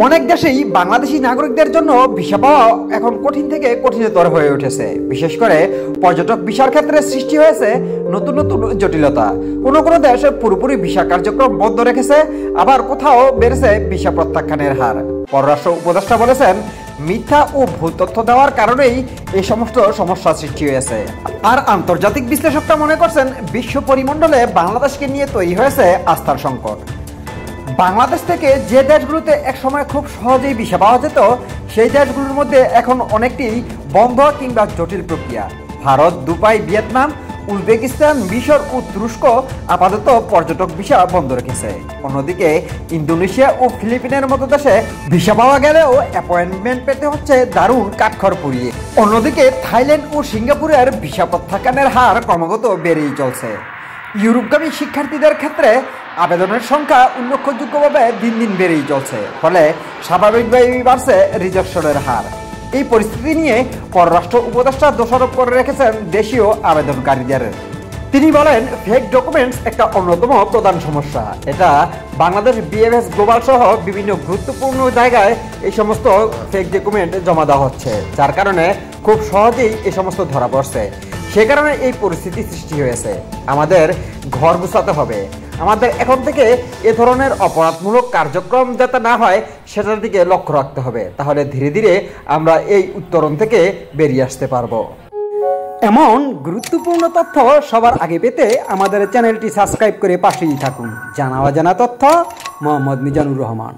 অনেক দেশেই বাংলাদেশি নাগরিকদের জন্য ভিসা পাওয়া এখন কঠিন থেকে কঠিনতর হয়ে উঠেছে। বিশেষ করে পর্যটক ভিসার ক্ষেত্রে সৃষ্টি হয়েছে নতুন নতুন জটিলতা। কোনো কোনো দেশ পুরোপুরি ভিসা কার্যক্রম বন্ধ রেখেছে, আবার কোথাও বেড়েছে ভিসা প্রত্যাখ্যানের হার। পররাষ্ট্র উপদেষ্টা বলেছেন, মিথ্যা ও ভুল তথ্য দেওয়ার কারণেই এই সমস্ত সমস্যা সৃষ্টি হয়েছে। আর আন্তর্জাতিক বিশ্লেষকরা মনে করছেন, বিশ্ব পরিমণ্ডলে বাংলাদেশকে নিয়ে তৈরি হয়েছে আস্থার সংকট। বাংলাদেশ থেকে যে দেশগুলোতে একসময় খুব সহজেই ভিসা পাওয়া যেত, সেই দেশগুলোর মধ্যে এখন অনেকটি বন্ধ কিংবা জটিল প্রক্রিয়া। ভারত, দুবাই, ভিয়েতনাম, উজবেকিস্তান, মিশর ও তুরস্ক আপাতত পর্যটক ভিসা বন্ধ রেখেছে। অন্যদিকে ইন্দোনেশিয়া ও ফিলিপিনের মতো দেশে ভিসা পাওয়া গেলেও অ্যাপয়েন্টমেন্ট পেতে হচ্ছে দারুণ কাঠখড় পুড়িয়ে। অন্যদিকে থাইল্যান্ড ও সিঙ্গাপুরের ভিসা প্রত্যাখ্যানের হার ক্রমাগত বেড়েই চলছে। ইউরোপগামী শিক্ষার্থীদের ক্ষেত্রে আবেদনের সংখ্যা উল্লেখযোগ্যভাবে দিন দিন বেড়েই চলছে, ফলে স্বাভাবিকভাবেই বাড়ছে রিজেকশনের হার। এই পরিস্থিতি নিয়ে পররাষ্ট্র উপদেষ্টা দোষারোপ করে রেখেছেন দেশীয় আবেদনকারীদের। তিনি বলেন, ফেক ডকুমেন্টস একটা অন্যতম প্রধান সমস্যা। এটা বাংলাদেশ বিএমএস গ্লোবাল সহ বিভিন্ন গুরুত্বপূর্ণ জায়গায় এই সমস্ত ফেক ডকুমেন্ট জমা দেওয়া হচ্ছে, যার কারণে খুব সহজেই এই সমস্ত ধরা পড়ছে। সে কারণে এই পরিস্থিতি সৃষ্টি হয়েছে। আমাদের ঘর গুছাতে হবে। আমাদের এখন থেকে এ ধরনের অপরাধমূলক কার্যক্রম যাতে না হয় সেটার দিকে লক্ষ্য রাখতে হবে। তাহলে ধীরে ধীরে আমরা এই উত্তরণ থেকে বেরিয়ে আসতে পারবো। এমন গুরুত্বপূর্ণ তথ্য সবার আগে পেতে আমাদের চ্যানেলটি সাবস্ক্রাইব করে পাশেই থাকুন। জানা অজানা তথ্য, মোহাম্মদ মিজানুর রহমান।